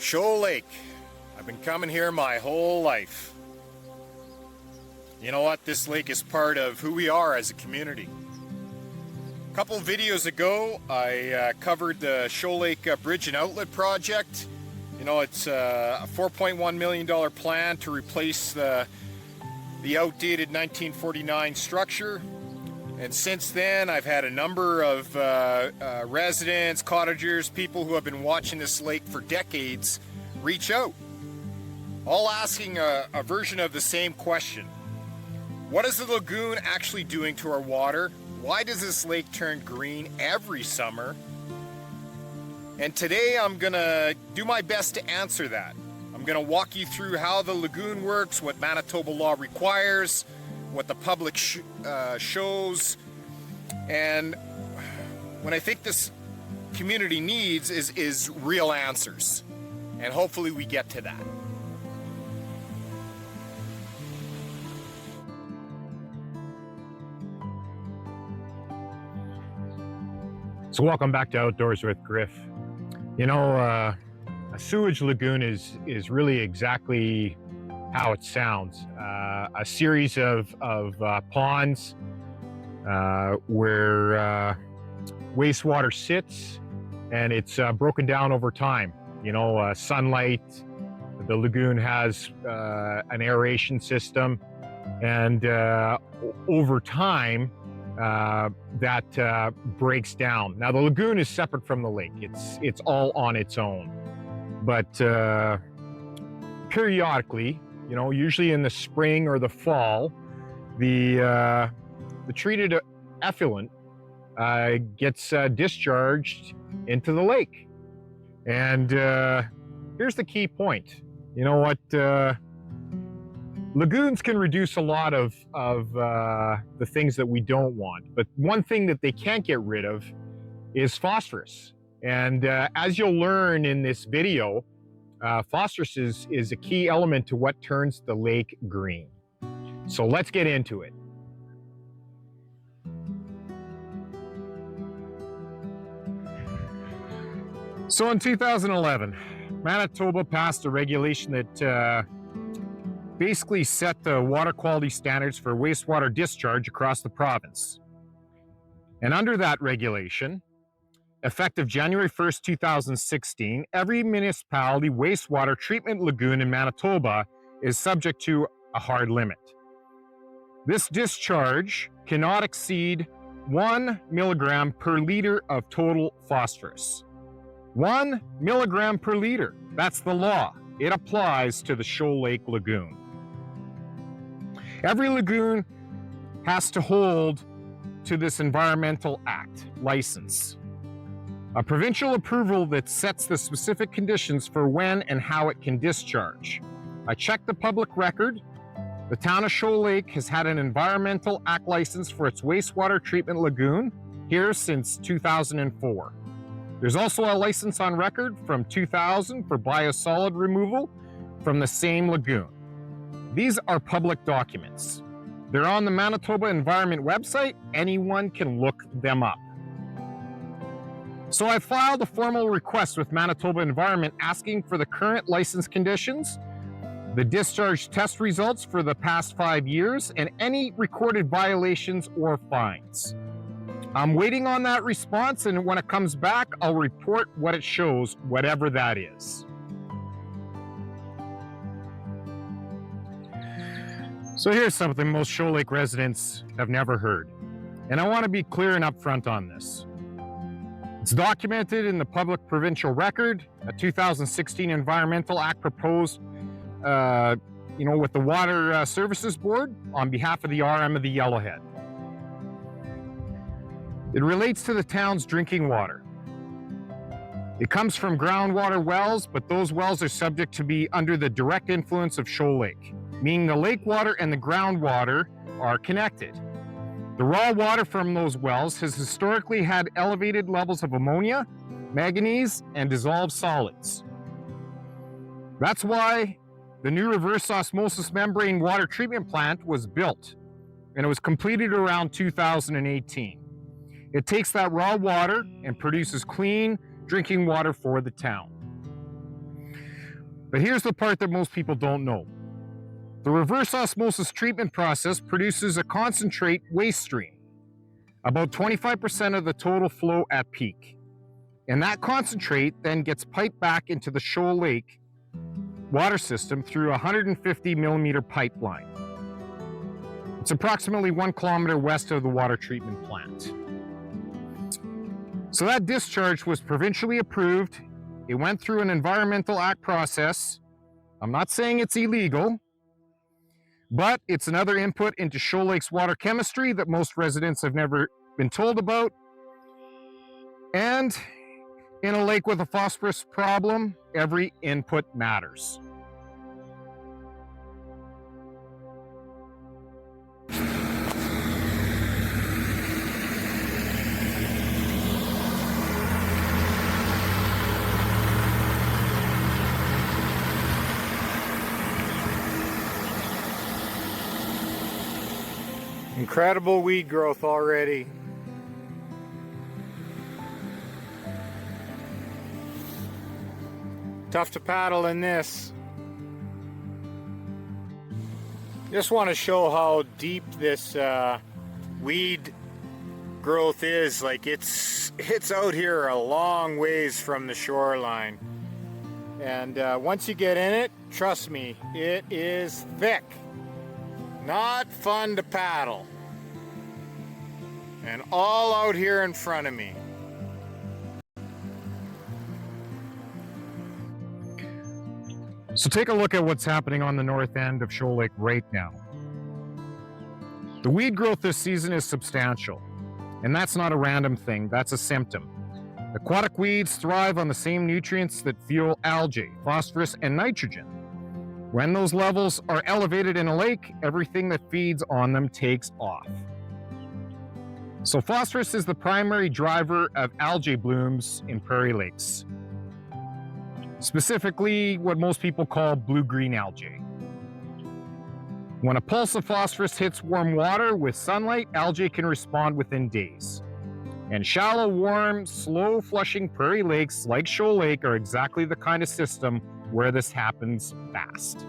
Shoal Lake. I've been coming here my whole life. You know what? This lake is part of who we are as a community. A couple videos ago, I covered the Shoal Lake Bridge and Outlet project. You know, it's a $4.1 million plan to replace the outdated 1949 structure. And since then, I've had a number of residents, cottagers, people who have been watching this lake for decades reach out, all asking a version of the same question. What is the lagoon actually doing to our water? Why does this lake turn green every summer? And today I'm gonna do my best to answer that. I'm gonna walk you through how the lagoon works, what Manitoba law requires, what the public shows, and what I think this community needs is real answers. And hopefully we get to that. So welcome back to Outdoors with Griff. You know, a sewage lagoon is really exactly how it sounds. A series of ponds where wastewater sits, and it's broken down over time. You know, sunlight, the lagoon has an aeration system, and over time, that breaks down. Now the lagoon is separate from the lake. It's all on its own. But periodically, you know, usually in the spring or the fall, the treated effluent gets discharged into the lake. And here's the key point. You know what? Lagoons can reduce a lot of the things that we don't want, but one thing that they can't get rid of is phosphorus. And as you'll learn in this video, phosphorus is a key element to what turns the lake green. So let's get into it. So in 2011, Manitoba passed a regulation that basically set the water quality standards for wastewater discharge across the province. And under that regulation, effective January 1st, 2016, every municipality wastewater treatment lagoon in Manitoba is subject to a hard limit. This discharge cannot exceed 1 milligram per liter of total phosphorus. 1 milligram per liter, that's the law. It applies to the Shoal Lake Lagoon. Every lagoon has to hold to this Environmental Act license, a provincial approval that sets the specific conditions for when and how it can discharge. I checked the public record. The town of Shoal Lake has had an Environmental Act license for its wastewater treatment lagoon here since 2004. There's also a license on record from 2000 for biosolid removal from the same lagoon. These are public documents. They're on the Manitoba Environment website. Anyone can look them up. So I filed a formal request with Manitoba Environment asking for the current license conditions, the discharge test results for the past 5 years, and any recorded violations or fines. I'm waiting on that response, and when it comes back, I'll report what it shows, whatever that is. So here's something most Shoal Lake residents have never heard, and I want to be clear and upfront on this. It's documented in the public provincial record, a 2016 Environmental Act proposed, with the Water Services Board on behalf of the RM of the Yellowhead. It relates to the town's drinking water. It comes from groundwater wells, but those wells are subject to be under the direct influence of Shoal Lake, meaning the lake water and the groundwater are connected. The raw water from those wells has historically had elevated levels of ammonia, manganese, and dissolved solids. That's why the new reverse-osmosis membrane water treatment plant was built, and it was completed around 2018. It takes that raw water and produces clean drinking water for the town. But here's the part that most people don't know. The reverse osmosis treatment process produces a concentrate waste stream, about 25% of the total flow at peak. And that concentrate then gets piped back into the Shoal Lake water system through a 150 millimeter pipeline. It's approximately 1 kilometer west of the water treatment plant. So that discharge was provincially approved. It went through an Environmental Act process. I'm not saying it's illegal, but it's another input into Shoal Lake's water chemistry that most residents have never been told about. And in a lake with a phosphorus problem, every input matters. Incredible weed growth already. Tough to paddle in this. Just want to show how deep this weed growth is. Like it's out here a long ways from the shoreline. And once you get in it, trust me, it is thick. Not fun to paddle. And all out here in front of me. So take a look at what's happening on the north end of Shoal Lake right now. The weed growth this season is substantial, and that's not a random thing, that's a symptom. Aquatic weeds thrive on the same nutrients that fuel algae, phosphorus, and nitrogen. When those levels are elevated in a lake, everything that feeds on them takes off. So phosphorus is the primary driver of algae blooms in prairie lakes. Specifically, what most people call blue-green algae. When a pulse of phosphorus hits warm water with sunlight, algae can respond within days. And shallow, warm, slow-flushing prairie lakes like Shoal Lake are exactly the kind of system where this happens fast.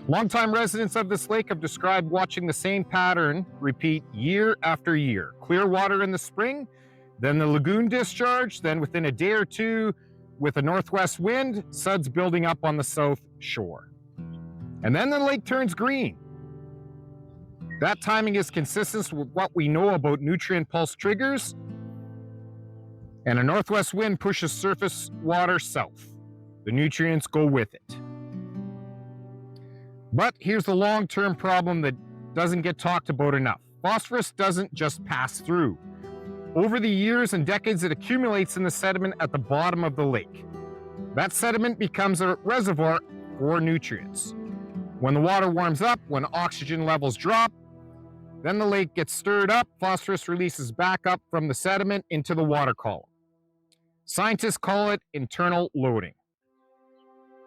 Longtime residents of this lake have described watching the same pattern repeat year after year. Clear water in the spring, then the lagoon discharge, then within a day or two, with a northwest wind, suds building up on the south shore. And then the lake turns green. That timing is consistent with what we know about nutrient pulse triggers, and a northwest wind pushes surface water south. The nutrients go with it. But here's the long-term problem that doesn't get talked about enough. Phosphorus doesn't just pass through. Over the years and decades, it accumulates in the sediment at the bottom of the lake. That sediment becomes a reservoir for nutrients. When the water warms up, when oxygen levels drop, then the lake gets stirred up, phosphorus releases back up from the sediment into the water column. Scientists call it internal loading.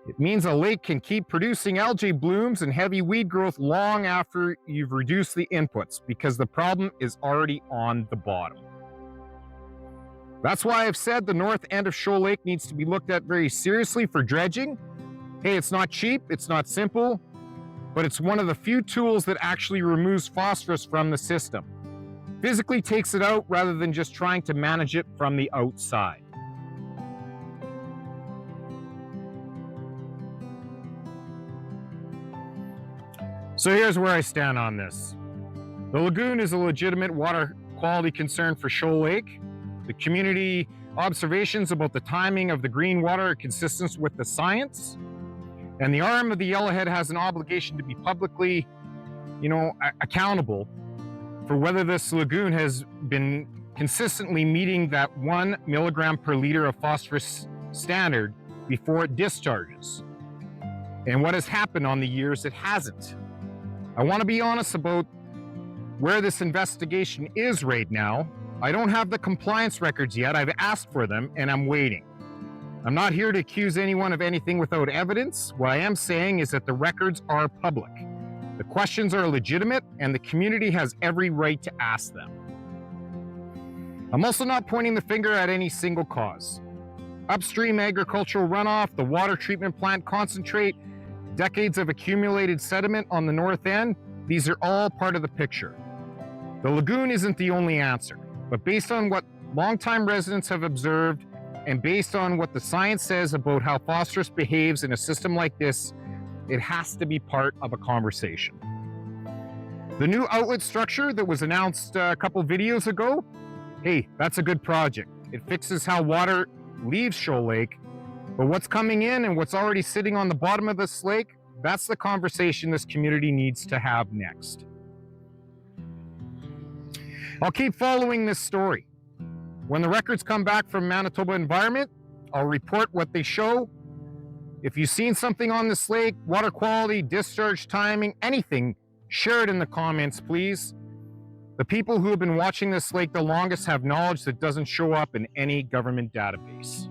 It means a lake can keep producing algae blooms and heavy weed growth long after you've reduced the inputs, because the problem is already on the bottom. That's why I've said the north end of Shoal Lake needs to be looked at very seriously for dredging. Hey, it's not cheap, it's not simple, but it's one of the few tools that actually removes phosphorus from the system. Physically takes it out rather than just trying to manage it from the outside. So here's where I stand on this. The lagoon is a legitimate water quality concern for Shoal Lake. The community observations about the timing of the green water are consistent with the science. And the arm of the Yellowhead has an obligation to be publicly, accountable for whether this lagoon has been consistently meeting that 1 milligram per liter of phosphorus standard before it discharges. And what has happened on the years it hasn't. I want to be honest about where this investigation is right now. I don't have the compliance records yet. I've asked for them and I'm waiting. I'm not here to accuse anyone of anything without evidence. What I am saying is that the records are public. The questions are legitimate and the community has every right to ask them. I'm also not pointing the finger at any single cause. Upstream agricultural runoff, the water treatment plant concentrate, decades of accumulated sediment on the north end, these are all part of the picture. The lagoon isn't the only answer, but based on what longtime residents have observed and based on what the science says about how phosphorus behaves in a system like this, it has to be part of a conversation. The new outlet structure that was announced a couple videos ago, hey, that's a good project. It fixes how water leaves Shoal Lake, but what's coming in and what's already sitting on the bottom of this lake, that's the conversation this community needs to have next. I'll keep following this story. When the records come back from Manitoba Environment, I'll report what they show. If you've seen something on this lake, water quality, discharge timing, anything, share it in the comments, please. The people who have been watching this lake the longest have knowledge that doesn't show up in any government database.